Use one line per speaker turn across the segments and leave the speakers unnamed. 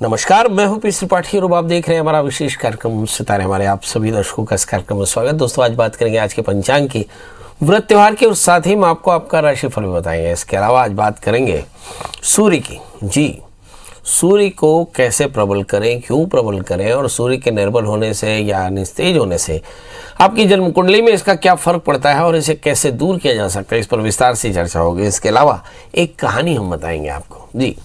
नमस्कार, मैं हूं पी त्रिपाठी और आप देख रहे हैं हमारा विशेष कार्यक्रम सितारे। हमारे आप सभी दर्शकों का इस कार्यक्रम में स्वागत। दोस्तों, आज बात करेंगे आज के पंचांग की, व्रत त्योहार की और साथ ही हम आपको आपका राशिफल भी बताएंगे। इसके अलावा आज बात करेंगे सूर्य की। जी, सूर्य को कैसे प्रबल करें, क्यों प्रबल करें और सूर्य के निर्बल होने से या निस्तेज होने से आपकी जन्म कुंडली में इसका क्या फर्क पड़ता है और इसे कैसे दूर किया जा सकता है, इस पर विस्तार से चर्चा होगी। इसके अलावा एक कहानी हम बताएंगे आपको। जी,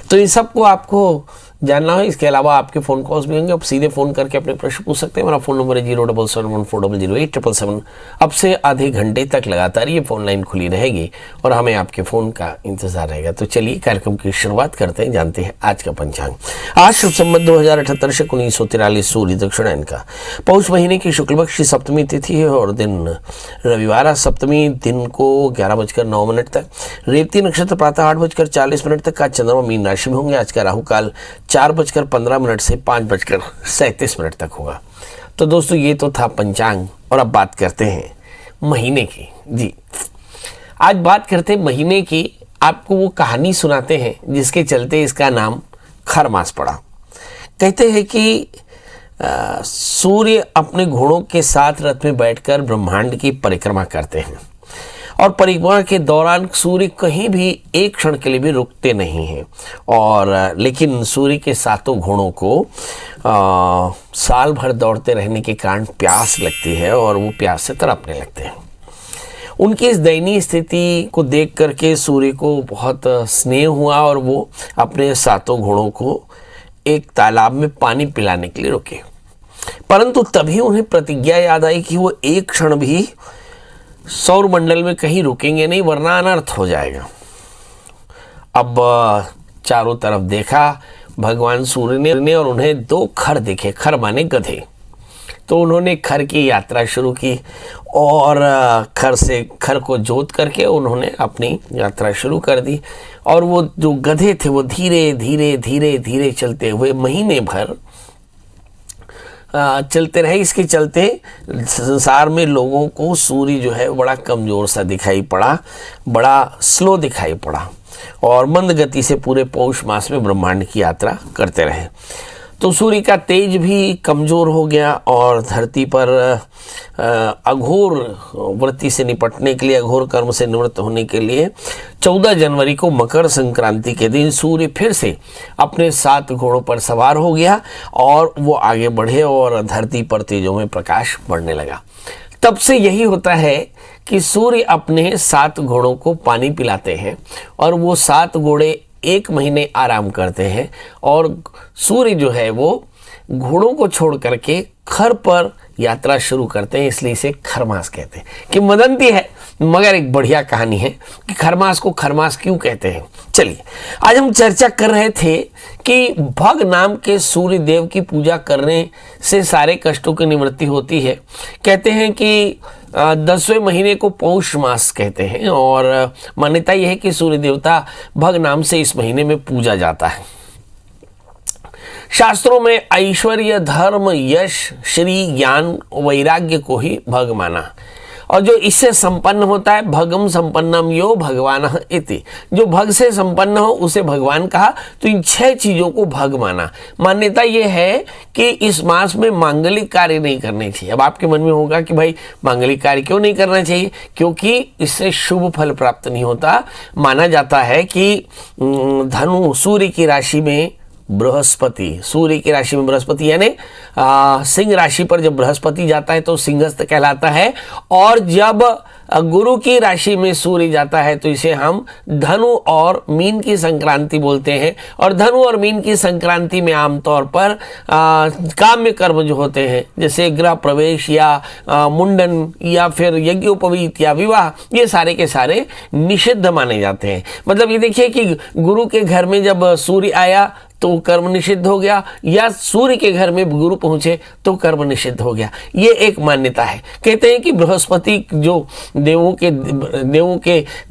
तो इन सबको आपको जानना है। इसके अलावा आपके फ़ोन कॉल्स भी होंगे, आप सीधे फ़ोन करके अपने प्रश्न पूछ सकते हैं। मेरा फ़ोन नंबर है 07714008777। अब से आधे घंटे तक लगातार ये फ़ोन लाइन खुली रहेगी और हमें आपके फ़ोन का इंतज़ार रहेगा। तो चलिए कार्यक्रम की शुरुआत करते हैं, जानते हैं आज का पंचांग। आज शुभ संवत 2078 से 1943 सूर्य दक्षिणायन का पौष महीने की शुक्ल पक्ष की सप्तमी तिथि है और दिन रविवार। सप्तमी दिन को 11:09 तक, रेवती नक्षत्र प्रातः 8:40 तक का चंद्रमा मीन राशि में होंगे। आज का राहु काल 4:15 से 5:37 तक होगा। तो दोस्तों, ये तो था पंचांग और अब बात करते हैं महीने की। जी, आज बात करते हैं महीने की। आपको वो कहानी सुनाते हैं जिसके चलते इसका नाम खर मास पड़ा। कहते हैं कि सूर्य अपने घोड़ों के साथ रथ में बैठकर ब्रह्मांड की परिक्रमा करते हैं और परिक्रमा के दौरान सूर्य कहीं भी एक क्षण के लिए भी रुकते नहीं हैं। और लेकिन सूर्य के सातों घोड़ों को साल भर दौड़ते रहने के कारण प्यास लगती है और वो प्यास से तड़पने लगते हैं। उनकी इस दयनीय स्थिति को देख करके सूर्य को बहुत स्नेह हुआ और वो अपने सातों घोड़ों को एक तालाब में पानी पिलाने के लिए रुके। परंतु तभी उन्हें प्रतिज्ञा याद आई कि वो एक क्षण भी सौर मंडल में कहीं रुकेंगे नहीं, वरना अनर्थ हो जाएगा। अब चारों तरफ देखा भगवान सूर्य ने और उन्हें दो खर दिखे। खर माने गधे। तो उन्होंने खर की यात्रा शुरू की और खर को जोत करके उन्होंने अपनी यात्रा शुरू कर दी। और वो जो गधे थे वो धीरे धीरे धीरे धीरे चलते हुए महीने भर चलते रहे। इसके चलते संसार में लोगों को सूर्य जो है बड़ा कमज़ोर सा दिखाई पड़ा, बड़ा स्लो दिखाई पड़ा और मंद गति से पूरे पौष मास में ब्रह्मांड की यात्रा करते रहे। तो सूर्य का तेज भी कमज़ोर हो गया और धरती पर अघोर वृत्ति से निपटने के लिए, अघोर कर्म से निवृत्त होने के लिए 14 जनवरी को मकर संक्रांति के दिन सूर्य फिर से अपने 7 घोड़ों पर सवार हो गया और वो आगे बढ़े और धरती पर तेजों में प्रकाश बढ़ने लगा। तब से यही होता है कि सूर्य अपने 7 घोड़ों को पानी पिलाते हैं और वो 7 घोड़े 1 महीने आराम करते हैं और सूर्य जो है वो घोड़ों को छोड़ करके खर पर यात्रा शुरू करते हैं। इसलिए इसे खरमास कहते हैं। किंवदंती है मगर एक बढ़िया कहानी है कि खरमास को खरमास क्यों कहते हैं। चलिए, आज हम चर्चा कर रहे थे कि भग नाम के सूर्य देव की पूजा करने से सारे कष्टों की निवृत्ति होती है। कहते हैं कि 10वें महीने को पौष मास कहते हैं और मान्यता यह है कि सूर्य देवता भग नाम से इस महीने में पूजा जाता है। शास्त्रों में ऐश्वर्य, धर्म, यश, श्री, ज्ञान, वैराग्य को ही भग माना और जो इससे संपन्न होता है भगम संपन्नम यो भगवान इति, जो भग से संपन्न हो उसे भगवान कहा। तो इन 6 चीज़ों को भग माना। मान्यता यह है कि इस मास में मांगलिक कार्य नहीं करने चाहिए। अब आपके मन में होगा कि भाई मांगलिक कार्य क्यों नहीं करना चाहिए? क्योंकि इससे शुभ फल प्राप्त नहीं होता। माना जाता है कि धनु सूर्य की राशि में बृहस्पति, सूर्य की राशि में बृहस्पति यानी सिंह राशि पर जब बृहस्पति जाता है तो सिंहस्थ कहलाता है और जब गुरु की राशि में सूर्य जाता है तो इसे हम धनु और मीन की संक्रांति बोलते हैं। और धनु और मीन की संक्रांति में आमतौर पर काम्य कर्म जो होते हैं जैसे गृह प्रवेश या मुंडन या फिर यज्ञोपवीत या विवाह, ये सारे के सारे निषिद्ध माने जाते हैं। मतलब ये देखिए कि गुरु के घर में जब सूर्य आया तो कर्म निषिद्ध हो गया या सूर्य के घर में गुरु पहुंचे तो कर्म निषिद्ध हो गया। ये एक मान्यता है। कहते हैं कि बृहस्पति जो देवों के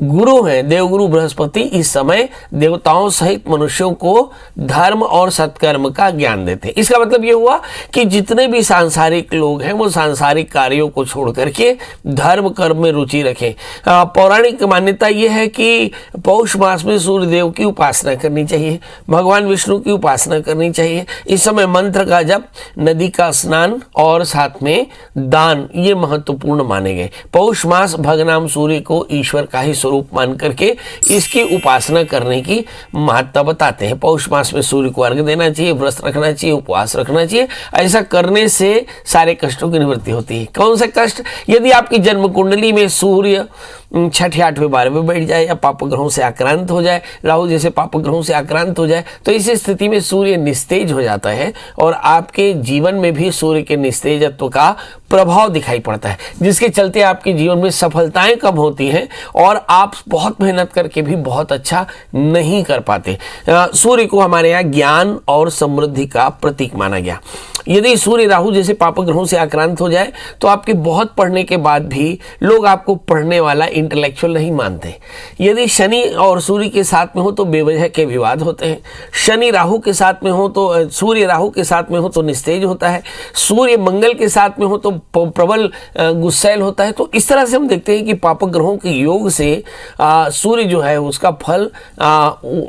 गुरु हैं, देवगुरु बृहस्पति इस समय देवताओं सहित मनुष्यों को धर्म और सत्कर्म का ज्ञान देते हैं। इसका मतलब ये हुआ कि जितने भी सांसारिक लोग हैं वो सांसारिक कार्यों को छोड़ करके धर्म कर्म में रुचि रखें। पौराणिक मान्यता ये है कि पौष मास में सूर्य देव की उपासना करनी चाहिए। भगवान विष्णु विष्णु की उपासना करनी चाहिए। इस समय मंत्र का जप, नदी का स्नान और साथ में दान, ये महत्वपूर्ण माने गए। पौष मास भगनाम सूर्य को ईश्वर का ही स्वरूप मान करके इसकी उपासना करने की महत्ता बताते हैं। पौष मास में सूर्य को अर्घ्य देना चाहिए, व्रत रखना चाहिए, उपवास रखना चाहिए। ऐसा करने से सारे कष्टों की निवृत्ति होती है। कौन सा कष्ट? यदि आपकी जन्म कुंडली में सूर्य 6, 8, 12 में बैठ जाए या पाप ग्रहों से आक्रांत हो जाए, राहु जैसे पाप ग्रहों से आक्रांत हो जाए, तो इस स्थिति में सूर्य निस्तेज हो जाता है और आपके जीवन में भी सूर्य के निस्तेजत्व का प्रभाव दिखाई पड़ता है, जिसके चलते आपके जीवन में सफलताएं कम होती हैं और आप बहुत मेहनत करके भी बहुत अच्छा नहीं कर पाते। सूर्य को हमारे यहाँ ज्ञान और समृद्धि का प्रतीक माना गया। यदि सूर्य राहु जैसे पाप ग्रहों से आक्रांत हो जाए तो आपके बहुत पढ़ने के बाद भी लोग आपको पढ़ने वाला, इंटेलेक्चुअल नहीं मानते। यदि शनि और सूर्य के साथ में हो तो बेवजह के विवाद होते हैं। शनि राहु के साथ में हो तो, सूर्य राहु के साथ में हो तो निस्तेज होता है। सूर्य मंगल के साथ में हो तो प्रबल गुस्सैल होता है। तो इस तरह से हम देखते हैं कि पाप ग्रहों के योग से सूर्य जो है उसका फल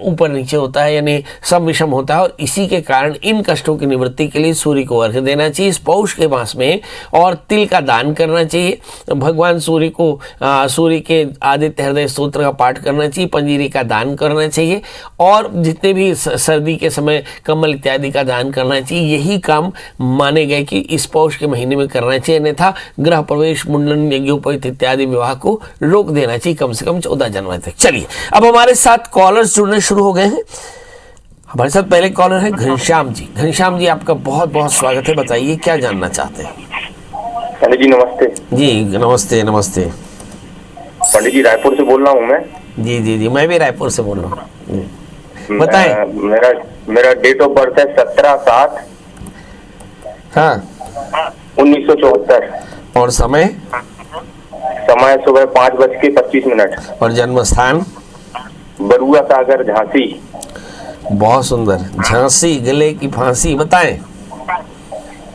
ऊपर नीचे होता है, यानी सम विषम होता है। और इसी के कारण इन कष्टों की निवृत्ति के लिए सूर्य को अर्घ्य देना चाहिए इस पौष के मास में, और तिल का दान करना चाहिए। भगवान सूर्य को सूर्य के आदित्य हृदय स्तोत्र का पाठ करना चाहिए, पंजीरी का दान करना चाहिए, और जितने भी सर्दी के समय कमल इत्यादि का दान करना चाहिए। यही काम माने गए कि इस पौष के महीने में करना चाहिए, अन्यथा गृह प्रवेश, मुंडन, यज्ञोपवीत इत्यादि विवाह को रोक देना चाहिए कम से कम 14 जनवरी तक। चलिए, अब हमारे साथ कॉलर्स जुड़ने शुरू हो गए हैं। हमारे साथ पहले कॉलर है घनश्याम जी। घनश्याम जी, आपका बहुत बहुत स्वागत है। बताइए क्या जानना चाहते हैं?
पंडित जी नमस्ते।
जी नमस्ते। नमस्ते
पंडित जी, रायपुर से बोल रहा हूँ मैं।
जी जी जी, मैं भी रायपुर से बोल रहा हूँ। बताएं।
मेरा डेट ऑफ बर्थ है 17/7 1974।
और समय
सुबह 5:25।
और जन्म स्थान?
बरुआ सागर, झांसी।
बहुत सुंदर। झांसी, गले की फांसी। बताएं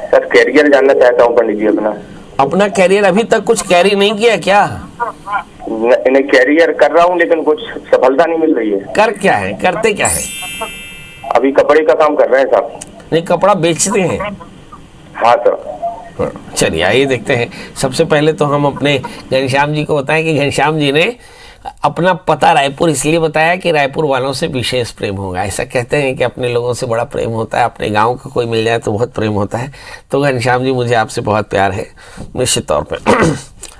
सर, कैरियर जानना चाहता हूँ पंडित जी। अपना
कैरियर अभी तक कुछ कैरी नहीं किया क्या?
नहीं, कैरियर कर रहा हूँ लेकिन कुछ सफलता नहीं मिल रही है।
करते क्या है?
अभी कपड़े का काम कर रहे हैं साहब।
नहीं, कपड़ा बेचते हैं?
हाँ सर।
चलिए आइए देखते हैं। सबसे पहले तो हम अपने घनश्याम जी को बताएं कि घनश्याम जी ने अपना पता रायपुर इसलिए बताया कि रायपुर वालों से विशेष प्रेम होगा। ऐसा कहते हैं कि अपने लोगों से बड़ा प्रेम होता है, अपने गांव का कोई मिल जाए तो बहुत प्रेम होता है। तो घनश्याम जी, मुझे आपसे बहुत प्यार है निश्चित तौर पे।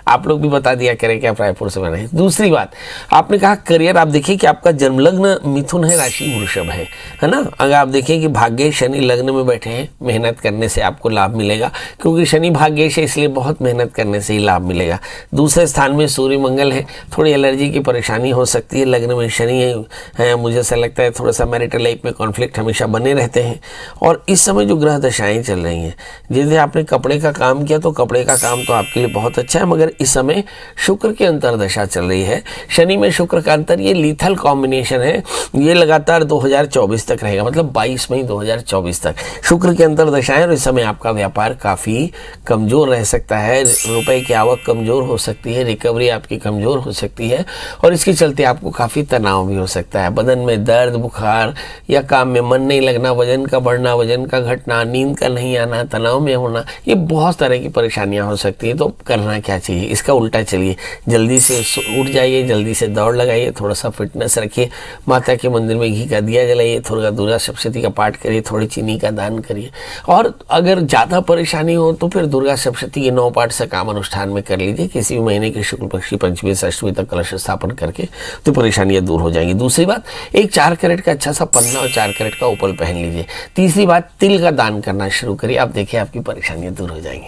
आप लोग भी बता दिया करें कि आप रायपुर से बने हैं। दूसरी बात, आपने कहा करियर। आप देखिए कि आपका जन्म लग्न मिथुन है, राशि वृषभ है ना। अगर आप देखें कि भाग्य शनि लग्न में बैठे हैं, मेहनत करने से आपको लाभ मिलेगा, क्योंकि शनि भाग्य है, इसलिए बहुत मेहनत करने से ही लाभ मिलेगा। दूसरे स्थान में सूर्य मंगल है, थोड़ी एलर्जी की परेशानी हो सकती है। लग्न में शनि है, मुझे ऐसा लगता है थोड़ा सा मैरिटल लाइफ में कॉन्फ्लिक्ट हमेशा बने रहते हैं। और इस समय जो ग्रह दशाएँ चल रही हैं, जैसे आपने कपड़े का काम किया तो कपड़े का काम तो आपके लिए बहुत अच्छा है, मगर इस समय शुक्र की अंतरदशा चल रही है। शनि में शुक्र का अंतर, ये लीथल कॉम्बिनेशन है। ये लगातार 2024 तक रहेगा, मतलब 22 मई 2024 तक शुक्र की अंतरदशा है। और इस समय आपका व्यापार काफ़ी कमज़ोर रह सकता है, रुपए की आवक कमज़ोर हो सकती है, रिकवरी आपकी कमज़ोर हो सकती है, और इसके चलते आपको काफ़ी तनाव भी हो सकता है। बदन में दर्द, बुखार या काम में मन नहीं लगना, वजन का बढ़ना, वजन का घटना, नींद का नहीं आना, तनाव में होना, ये बहुत तरह की परेशानियां हो सकती है। तो करना क्या चाहिए? इसका उल्टा चलिए, जल्दी से उठ जाइए, जल्दी से दौड़ लगाइए, थोड़ा सा फिटनेस रखिए, माता के मंदिर में घी का दिया जलाइए, थोड़ा दुर्गा सप्तशती का पाठ करिए, थोड़ी चीनी का दान करिए। और अगर ज़्यादा परेशानी हो तो फिर दुर्गा सप्तशती के 9 पाठ से काम अनुष्ठान में कर लीजिए। किसी भी महीने के शुक्ल पक्ष, पंचमी से अष्टमी तक कलश स्थापन करके तो परेशानियाँ दूर हो जाएंगी। दूसरी बात, एक 4 कैरेट का अच्छा सा पन्ना और 4 कैरेट का उपल पहन लीजिए। तीसरी बात, तिल का दान करना शुरू करिए, आप देखिए आपकी परेशानियाँ दूर हो जाएंगी।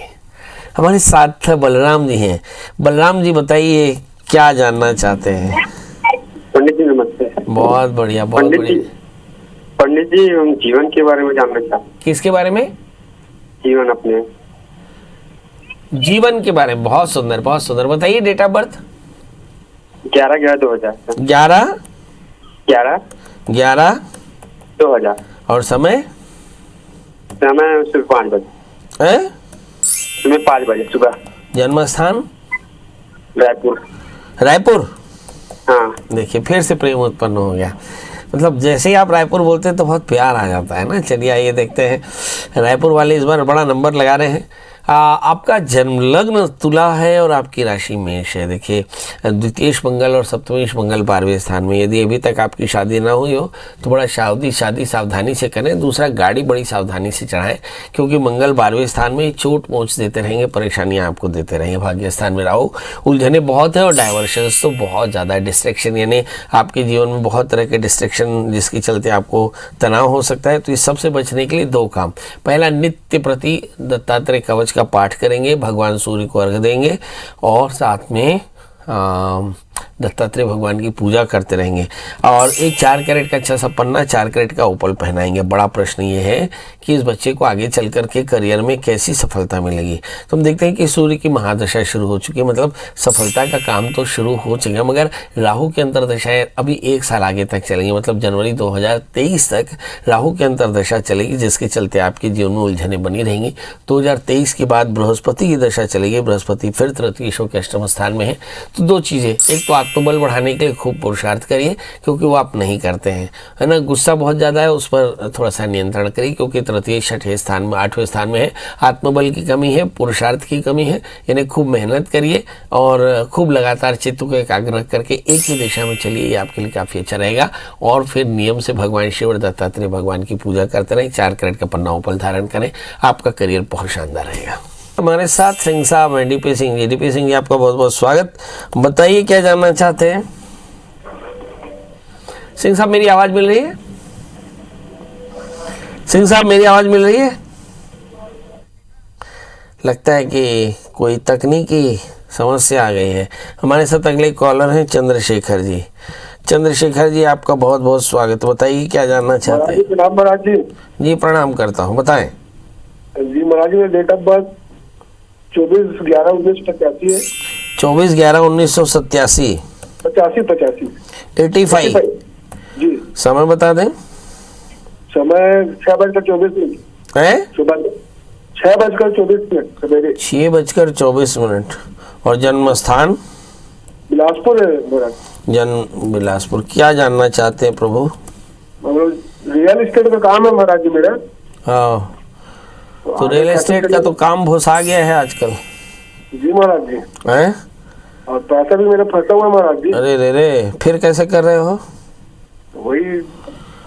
हमारे साथ बलराम जी हैं। बलराम जी, बताइए क्या जानना चाहते हैं?
पंडित जी नमस्ते।
बहुत बढ़िया, बहुत बढ़िया।
पंडित जी, हम जीवन के बारे में जानना चाहते हैं।
किसके बारे में?
जीवन, अपने
जीवन के बारे में। बहुत सुंदर, बहुत सुंदर। बताइए डेट ऑफ बर्थ।
11/11/2000।
11/11/2000। और समय?
सुबह 5 बजे। सुबह 5 बजे सुबह।
जन्म स्थान?
रायपुर।
रायपुर?
हाँ।
देखिए फिर से प्रेम उत्पन्न हो गया। मतलब जैसे ही आप रायपुर बोलते हैं तो बहुत प्यार आ जाता है ना। चलिए आइए देखते हैं, रायपुर वाले इस बार बड़ा नंबर लगा रहे हैं। आपका जन्म लग्न तुला है और आपकी राशि मेष है। देखिए, द्वितीयेश मंगल और सप्तमेश मंगल 12वें स्थान में। यदि अभी तक आपकी शादी ना हुई हो तो बड़ा शादी सावधानी से करें। दूसरा, गाड़ी बड़ी सावधानी से चढ़ाएं, क्योंकि मंगल 12वें स्थान में चोट मोच देते रहेंगे, परेशानियां आपको देते रहेंगे। भाग्य स्थान में राहु, उलझने बहुत है और डाइवर्शंस तो बहुत ज़्यादा। डिस्ट्रैक्शन यानी आपके जीवन में बहुत तरह के डिस्ट्रैक्शन जिसके चलते आपको तनाव हो सकता है। तो इस सबसे बचने के लिए 2 काम। पहला, नित्य प्रति दत्तात्रेय कवच का पाठ करेंगे, भगवान सूर्य को अर्घ देंगे और साथ में दत्तात्रेय भगवान की पूजा करते रहेंगे। और एक 4 कैरेट का अच्छा सा पन्ना, 4 कैरेट का उपल पहनाएंगे। बड़ा प्रश्न ये है कि इस बच्चे को आगे चल कर के करियर में कैसी सफलता मिलेगी। तो हम देखते हैं कि सूर्य की महादशा शुरू हो चुकी है, मतलब सफलता का काम तो शुरू हो चुका है, मगर राहु की अंतर्दशाएं अभी 1 साल आगे तक चलेंगी। मतलब जनवरी 2023 तक राहु की अंतर्दशा चलेगी, जिसके चलते आपके जीवन में उलझने बनी रहेंगी। 2023 के बाद बृहस्पति की दशा चलेगी। बृहस्पति फिर तृतीयेशों के अष्टम स्थान में है। तो 2 चीज़ें, एक तो आत्मबल बढ़ाने के लिए खूब पुरुषार्थ करिए, क्योंकि वो आप नहीं करते हैं, है ना। गुस्सा बहुत ज़्यादा है, उस पर थोड़ा सा नियंत्रण करिए, क्योंकि तृतीय 6ठे स्थान में 8वें स्थान में है। आत्मबल की कमी है, पुरुषार्थ की कमी है, यानी खूब मेहनत करिए और खूब लगातार चित्त को एकाग्र करके एक ही दिशा में चलिए, ये आपके लिए काफ़ी अच्छा रहेगा। और फिर नियम से भगवान शिव और दत्तात्रेय भगवान की पूजा करते रहें। 4 कैरेट का पन्ना उपल धारण करें, आपका करियर बहुत शानदार रहेगा। हमारे साथ सिंह साहब हैं, डीपी सिंह जी। डीपी सिंह जी, आपका बहुत बहुत स्वागत। बताइए क्या जानना चाहते हैं। सिंह साहब, मेरी आवाज मिल रही है? सिंह साहब, मेरी आवाज मिल रही है? लगता है कि कोई तकनीकी समस्या आ गई है। हमारे साथ अगले कॉलर हैं चंद्रशेखर जी। चंद्रशेखर जी, आपका बहुत बहुत स्वागत। बताइए क्या जानना चाहते हैं।
प्रणाम महाराज जी।
जी प्रणाम करता हूँ, बताएं।
जी महाराज जी, डेट ऑफ बर्थ 24/11/1987 है।
24/11/1987।
85
85
जी।
समय बता दें।
समय 6:24
है
सुबह 6:24 सवेरे।
6:24। और जन्म स्थान
बिलासपुर है महाराज।
जन्म बिलासपुर। क्या जानना चाहते हैं प्रभु?
रियल एस्टेट का काम है महाराज जी मेरा।
हाँ, तो रियल एस्टेट का तो काम भुसा गया है आजकल।
जी महाराज जी।
हैं?
और पैसा भी मेरा फंसा हुआ है महाराज जी।
अरे रे, फिर कैसे कर रहे हो?
वही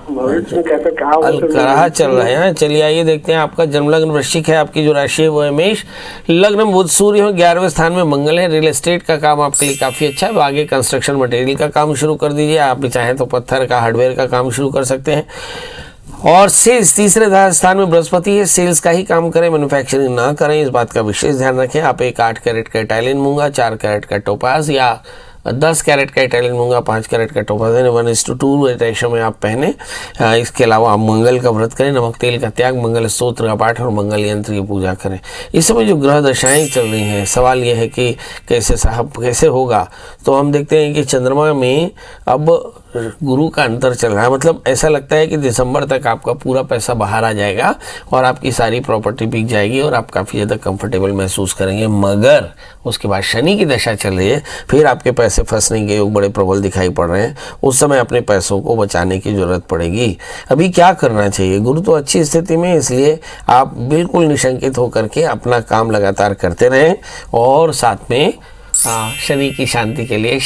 भविष्य में कैसे क्या
अलकराहा चल रहा है। चलिए आइए देखते हैं। आपका जन्म लग्न वृश्चिक है, आपकी जो राशि है वो है मेष, लग्न में बुध सूर्य हो, 11वें स्थान में मंगल है। रियल एस्टेट का काम आपके लिए काफ़ी अच्छा है। आगे कंस्ट्रक्शन मटेरियल का काम शुरू कर दीजिए। आप भी चाहें तो पत्थर का, हार्डवेयर का काम शुरू कर सकते हैं। और सेल्स, तीसरे स्थान में बृहस्पति है। सेल्स का ही काम करें, मैन्युफैक्चरिंग ना करें, इस बात का विशेष ध्यान रखें। आप एक 8 कैरेट का इटालियन मूंगा, 4 कैरेट का टोपाज या 10 कैरेट का इटालियन मूंगा, 5 कैरेट का टोपाज 1:2 रेशो में आप पहने। इसके अलावा आप मंगल का व्रत करें, नमक तेल का त्याग, मंगल स्तोत्र का पाठ और मंगल यंत्र की पूजा करें। इस समय जो ग्रह दशाएं चल रही हैं, सवाल यह है कि कैसे होगा। तो हम देखते हैं कि चंद्रमा में अब गुरु का अंतर चल रहा है। मतलब ऐसा लगता है कि दिसंबर तक आपका पूरा पैसा बाहर आ जाएगा और आपकी सारी प्रॉपर्टी बिक जाएगी और आप काफ़ी ज़्यादा कंफर्टेबल महसूस करेंगे। मगर उसके बाद शनि की दशा चल रही है, फिर आपके पैसे फंसने के योग बड़े प्रबल दिखाई पड़ रहे हैं। उस समय अपने पैसों को बचाने की ज़रूरत पड़ेगी। अभी क्या करना चाहिए? गुरु तो अच्छी स्थिति में, इसलिए आप बिल्कुल निशंकित होकर के अपना काम लगातार करते रहें और साथ में शनि की शांति के लिए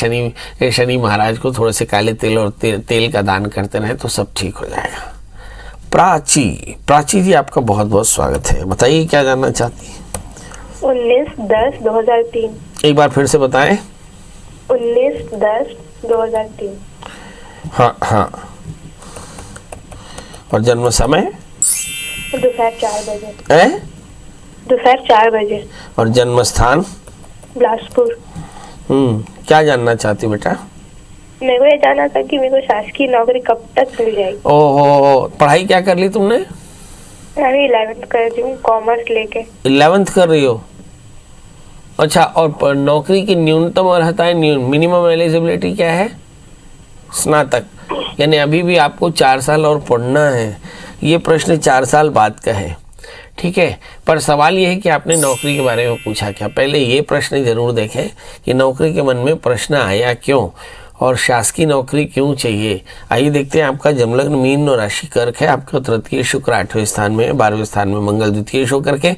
शनि महाराज को थोड़े से काले तिल और तेल का दान करते रहें तो सब ठीक हो जाएगा। प्राची जी, आपका बहुत बहुत स्वागत है। बताइए क्या जानना चाहती हैं।
19/10/2003।
एक बार फिर से बताएं।
19/10/2003।
हाँ। और जन्म समय?
दोपहर 4 बजे।
है?
दोपहर 4 बजे।
और जन्म स्थान?
बिलासपुर।
क्या जानना चाहती बेटा?
मेरे को ये जानना था कि मेरे को शासकीय नौकरी कब तक मिल जाएगी।
ओहो, पढ़ाई क्या कर ली तुमने?
अभी 11th कर रही हूँ, कॉमर्स लेके।
11th कर रही हो? अच्छा, और नौकरी की न्यूनतम अर्हता है, मिनिमम एलिजिबिलिटी क्या है? स्नातक। यानी अभी भी आपको 4 साल और पढ़ना है। ये प्रश्न 4 साल बाद का है, ठीक है। पर सवाल ये है कि आपने नौकरी के बारे में पूछा क्या। पहले ये प्रश्न जरूर देखें कि नौकरी के मन में प्रश्न आया क्यों, और शासकीय नौकरी क्यों चाहिए? आइए देखते हैं। आपका जन्मलग्न मीन और राशि कर्क है। आपका तृतीय शुक्र 8वें स्थान में, 12वें स्थान में मंगल द्वितीय शो करके।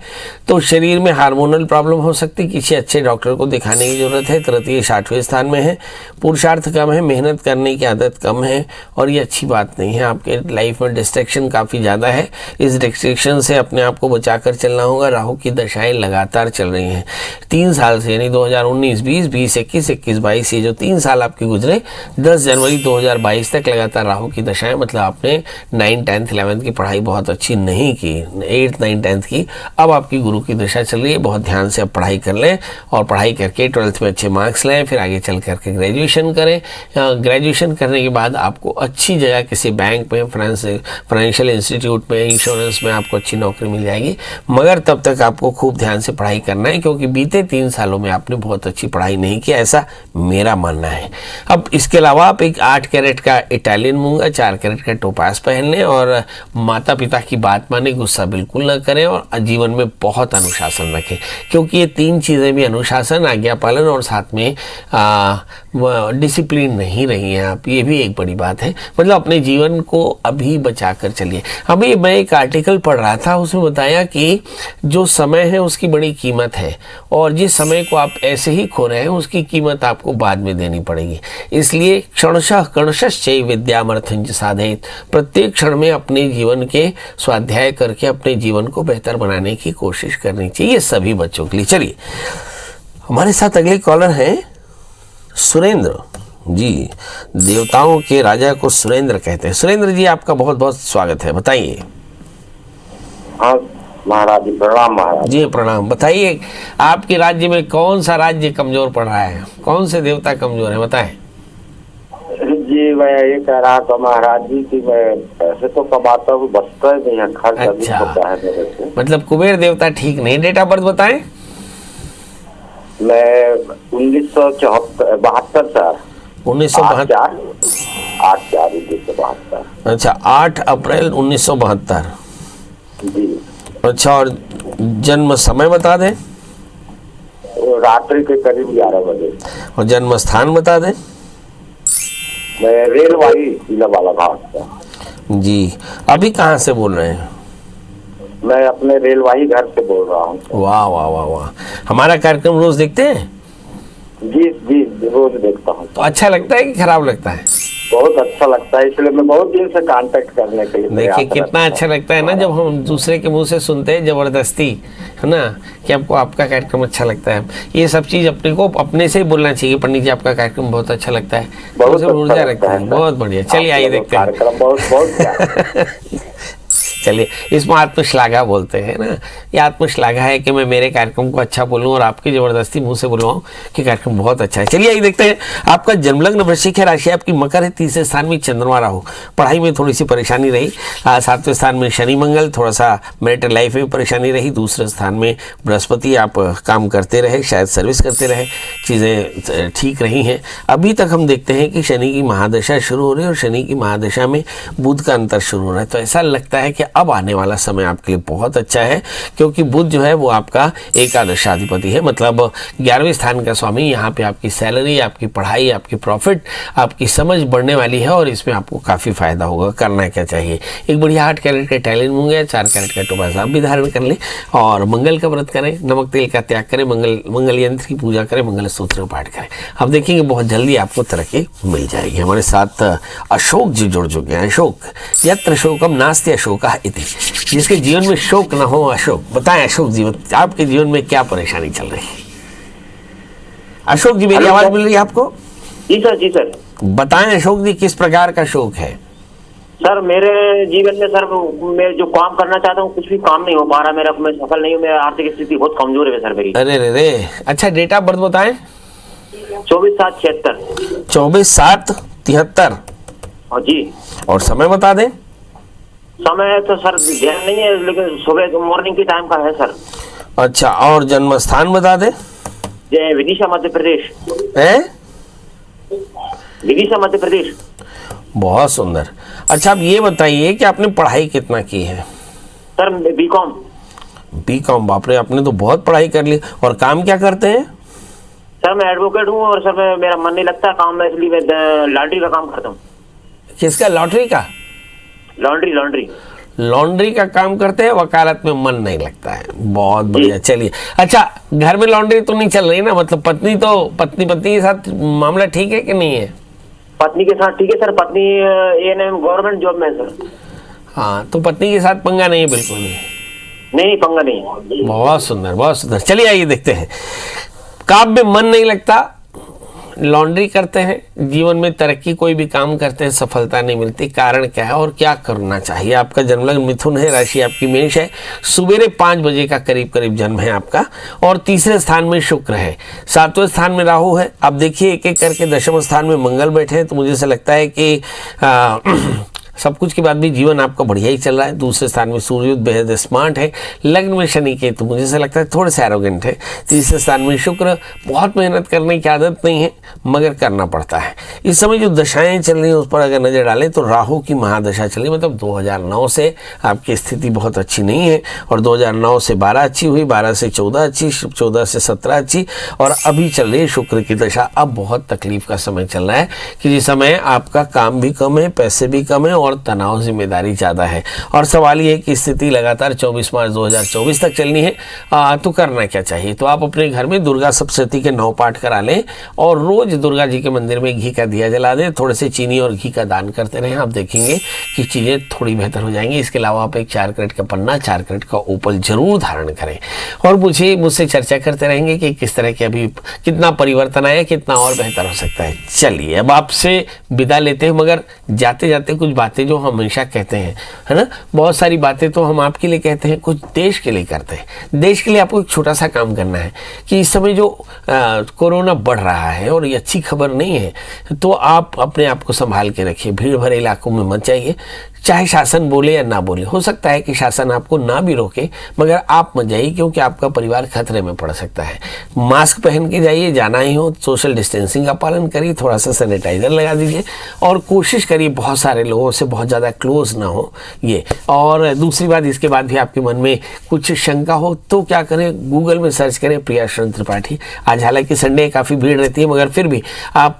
तो शरीर में हार्मोनल प्रॉब्लम हो सकती, किसी अच्छे डॉक्टर को दिखाने की जरूरत है। तृतीय 6वें स्थान में है। पुरुषार्थ कम है, मेहनत करने की आदत कम है और ये अच्छी बात नहीं है। आपके लाइफ में डिस्ट्रैक्शन काफ़ी ज़्यादा है। इस डिस्ट्रैक्शन से अपने आप को बचाकर चलना होगा। राहु की दशाएं लगातार चल रही हैं 3 साल से, यानी 2019, 20, 20, 21, 21, 22, ये जो 3 साल आपके गुजरे, 10 जनवरी 2022 तक लगातार राहु की दशाएं, मतलब आपने 9, 10, 11 की पढ़ाई बहुत अच्छी नहीं की, 8, 9, 10 की। अब आपकी गुरु की दशा चल रही है, बहुत ध्यान से अब पढ़ाई कर लें और पढ़ाई करके 12th में अच्छे मार्क्स लें, फिर आगे चल करके ग्रेजुएशन करें। ग्रेजुएशन करने के बाद आपको अच्छी जगह किसी बैंक में, फाइनेंशियल इंस्टीट्यूट में, इंश्योरेंस में आपको अच्छी नौकरी मिल जाएगी। मगर तब तक आपको खूब ध्यान से पढ़ाई करना है, क्योंकि बीते 3 सालों में आपने बहुत अच्छी पढ़ाई नहीं की, ऐसा मेरा मानना है। अब इसके अलावा आप एक 8 कैरेट का इटालियन मूंगा, 4 कैरेट का टोपास पहन लें और माता पिता की बात माने, गुस्सा बिल्कुल न करें और जीवन में बहुत अनुशासन रखें, क्योंकि ये 3 चीज़ें भी, अनुशासन, आज्ञा पालन और साथ में डिसिप्लिन नहीं रही हैं आप, ये भी एक बड़ी बात है। मतलब अपने जीवन को अभी बचा कर चलिए। अभी मैं एक आर्टिकल पढ़ रहा था, उसमें बताया कि जो समय है उसकी बड़ी कीमत है और जिस समय को आप ऐसे ही खो रहे हैं उसकी कीमत आपको बाद में देनी पड़ेगी। इसलिए क्षणशः कर्णशश्चैव विद्यामर्थं च साधयेत्, प्रत्येक क्षण में अपने जीवन के स्वाध्याय करके अपने जीवन को बेहतर बनाने की कोशिश करनी चाहिए सभी बच्चों के लिए। चलिए, हमारे साथ अगले कॉलर हैं सुरेंद्र जी। देवताओं के राजा को सुरेंद्र कहते हैं। सुरेंद्र जी, आपका बहुत बहुत स्वागत है, बताइए।
हाँ महाराज जी, प्रणाम महाराज
जी प्रणाम। बताइए, आपके राज्य में कौन सा राज्य कमजोर पड़ रहा है, कौन से देवता कमजोर है, बताएं।
जी। मैं ये कह रहा था महाराज जी कि मैं पैसे तो कमाता हूँ, बचता नहीं है, खर्च अधिक
अच्छा।
होता है मेरे से।
मतलब कुबेर देवता ठीक नहीं। डेट ऑफ बर्थ बताएं।
मैं 1972 सर,
1972।
8/4/1972।
अच्छा, 8 अप्रैल 1972।
जी।
अच्छा, और जन्म समय बता दें।
रात्रि के करीब 11 बजे।
और जन्म स्थान बता दें।
मैं रेलवाई जिला बालाघाट से।
जी, अभी कहाँ से बोल रहे हैं?
मैं अपने रेलवाई घर से बोल रहा हूँ।
वाह वाह वाह वाह। हमारा कार्यक्रम रोज देखते हैं?
जी जी, रोज देखता हूँ।
तो अच्छा लगता है कि खराब लगता है?
बहुत अच्छा लगता है, इसलिए मैं बहुत दिन से कांटेक्ट करने के लिए
देखिए कितना अच्छा लगता है ना, जब हम दूसरे के मुंह से सुनते हैं जबरदस्ती, है ना, कि आपको आपका कार्यक्रम अच्छा लगता है। ये सब चीज अपने को अपने से ही बोलना चाहिए, पंडित जी आपका कार्यक्रम बहुत अच्छा लगता है,
बहुत अच्छा
ऊर्जा लगता है। बहुत बढ़िया। चलिए आइए देखते हैं।
कार्यक्रम बहुत
चलिए, इसमें आत्मश्लाघा बोलते हैं ना, ये आत्मश्लाघा है कि मैं मेरे कार्यक्रम को अच्छा बोलूं और आपकी जबरदस्ती मुंह से बुलवाऊं कि कार्यक्रम बहुत अच्छा है। चलिए आइए देखते हैं। आपका जन्मलग्न वृश्चिक है, राशि आपकी मकर है, 3 स्थान में चंद्रमा राहु। पढ़ाई में थोड़ी सी परेशानी रही। 7वें स्थान में शनि मंगल, थोड़ा सा मैरिटल लाइफ में परेशानी रही। 2 स्थान में बृहस्पति, आप काम करते रहे, शायद सर्विस करते रहे, चीज़ें ठीक रही हैं। अभी तक हम देखते हैं कि शनि की महादशा शुरू हो रही है और शनि की महादशा में बुध का अंतर शुरू हो रहा है। तो ऐसा लगता है कि अब आने वाला समय आपके लिए बहुत अच्छा है, क्योंकि बुध जो है वो आपका एकादशाधिपति है, मतलब 11वें स्थान का स्वामी। यहाँ पे आपकी सैलरी, आपकी पढ़ाई, आपकी प्रॉफिट, आपकी समझ बढ़ने वाली है और इसमें आपको काफ़ी फायदा होगा। करना क्या चाहिए? एक बढ़िया 8 कैरेट का टैलेंट मूंगा, 4 कैरेट का टोपास आप भी धारण कर लें और मंगल का व्रत करें, नमक तेल का त्याग करें, मंगल यंत्र की पूजा करें, मंगल सूत्र पाठ करें। अब देखेंगे बहुत जल्दी आपको तरक्की मिल जाएगी। हमारे साथ अशोक जी जुड़ चुके हैं। अशोक, यत्र शोकम नास्ति अशोकः इति, जिसके जीवन में शोक ना हो। अशोक, बताएं अशोक जी, आपके जीवन में क्या परेशानी चल रही है? अशोक जी, मेरी आवाज मिल रही है आपको?
जी सर, जी सर।
बताएं अशोक जी, किस प्रकार का शोक है?
सर मेरे जीवन में सर, मैं जो काम करना चाहता हूँ कुछ भी काम नहीं हो पा रहा मेरा, मैं सफल नहीं हूँ, मेरी आर्थिक स्थिति बहुत कमजोर है सर मेरी।
अरे रे रे। अच्छा, डेट ऑफ बर्थ बताएं।
24/7/76।
24/7/73।
हाँ जी।
और समय बता दें।
समय तो सर ध्यान नहीं है, लेकिन सुबह मॉर्निंग की टाइम का है सर।
अच्छा, और जन्म स्थान बता दें।
जय विदिशा मध्य प्रदेश।
है
विदिशा मध्य प्रदेश।
बहुत सुंदर। अच्छा, अब ये बताइए कि आपने पढ़ाई कितना की है?
Sir BCom.
बीकॉम, बाप रे, आपने तो बहुत पढ़ाई कर ली। और काम क्या करते हैं?
सर मैं एडवोकेट हूँ और सर मेरा मन नहीं लगता काम में, इसलिए मैं लॉन्ड्री का काम करता हूँ।
किसका? लॉटरी का?
लॉन्ड्री
लॉन्ड्री का काम करते हैं, वकालत में मन नहीं लगता है। बहुत बढ़िया, चलिए। अच्छा, घर में लॉन्ड्री तो नहीं चल रही ना? मतलब पत्नी के साथ मामला ठीक है कि नहीं है?
पत्नी के साथ ठीक है सर। पत्नी एएनएम गवर्नमेंट जॉब में है सर।
हाँ, तो पत्नी के साथ पंगा नहीं है? बिल्कुल नहीं,
नहीं पंगा नहीं।
बहुत सुंदर, बहुत सुंदर। चलिए आइए देखते हैं। काम में मन नहीं लगता, लॉन्ड्री करते हैं, जीवन में तरक्की, कोई भी काम करते हैं सफलता नहीं मिलती, कारण क्या है और क्या करना चाहिए? आपका जन्मलग्न मिथुन है, राशि आपकी मेष है, सवेरे 5 बजे का करीब जन्म है आपका, और तीसरे स्थान में शुक्र है, 7वें स्थान में राहु है। अब देखिए एक एक करके 10वें स्थान में मंगल बैठे हैं, तो मुझे ऐसा लगता है कि सब कुछ के बाद भी जीवन आपका बढ़िया ही चल रहा है। दूसरे स्थान में सूर्य बेहद स्मार्ट है, लग्न में शनि के, तो मुझे ऐसा लगता है थोड़े से एरोगेंट है। तीसरे स्थान में शुक्र, बहुत मेहनत करने की आदत नहीं है मगर करना पड़ता है। इस समय जो दशाएं चल रही हैं उस पर अगर नजर डालें तो राहु की महादशा चली, मतलब 2009 से आपकी स्थिति बहुत अच्छी नहीं है, और 2009 से 12 अच्छी हुई, 12 से 14 अच्छी, 14 से 17 अच्छी, और अभी चल रही है शुक्र की दशा। अब बहुत तकलीफ का समय चल रहा है कि जिस समय आपका काम भी कम है, पैसे भी कम है और तनाव जिम्मेदारी ज़्यादा है। और सवाल ये है कि स्थिति लगातार 24 मार्च 2024 तक चलनी है, तो करना क्या चाहिए? तो आप अपने घर में दुर्गा सप्तशती के 9 पाठ करा लें और रोज दुर्गा जी के मंदिर में घी का दिया जला दें, थोड़े से चीनी और घी का दान करते रहें, आप देखेंगे कि चीज़ें थोड़ी बेहतर हो जाएंगी। इसके अलावा आप एक 4 कैरेट का पन्ना, 4 कैरेट का ओपल जरूर धारण करें, और मुझसे चर्चा करते रहेंगे कि किस तरह के अभी कितना परिवर्तन आया, कितना और बेहतर हो सकता है। चलिए अब आपसे विदा लेते हैं, मगर जाते जाते कुछ बातें जो हमेशा कहते हैं, है ना, बहुत सारी बातें तो हम आपके लिए कहते हैं, कुछ देश के लिए करते हैं। देश के लिए आपको एक छोटा सा काम करना है कि इस समय जो कोरोना बढ़ रहा है और ये अच्छी खबर नहीं है, तो आप अपने आप को संभाल के रखिए, भीड़ भरे इलाकों में मत जाइए। चाहे शासन बोले या ना बोले, हो सकता है कि शासन आपको ना भी रोके, मगर आप मत जाइए क्योंकि आपका परिवार खतरे में पड़ सकता है। मास्क पहन के जाइए, जाना ही हो, सोशल डिस्टेंसिंग का पालन करिए, थोड़ा सा सैनिटाइजर लगा दीजिए, और कोशिश करिए बहुत सारे लोगों से बहुत ज़्यादा क्लोज ना हो ये। और दूसरी बात, इसके बाद भी आपके मन में कुछ शंका हो तो क्या करें, गूगल में सर्च करें प्रियाशरण त्रिपाठी। आज हालांकि संडे काफ़ी भीड़ रहती है, मगर फिर भी आप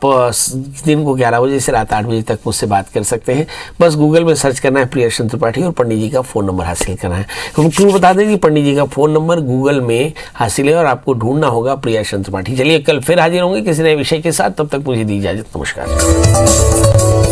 दिन को 11 बजे से रात 8 बजे तक मुझसे बात कर सकते हैं। बस गूगल में करना है प्रियाशरण त्रिपाठी और पंडित जी का फ़ोन नंबर हासिल करना है। हम क्यों बता दें कि पंडित जी का फ़ोन नंबर गूगल में हासिल है और आपको ढूंढना होगा प्रियाशरण त्रिपाठी। चलिए कल फिर हाजिर होंगे किसी नए विषय के साथ, तब तक मुझे दी इजाज़त, नमस्कार।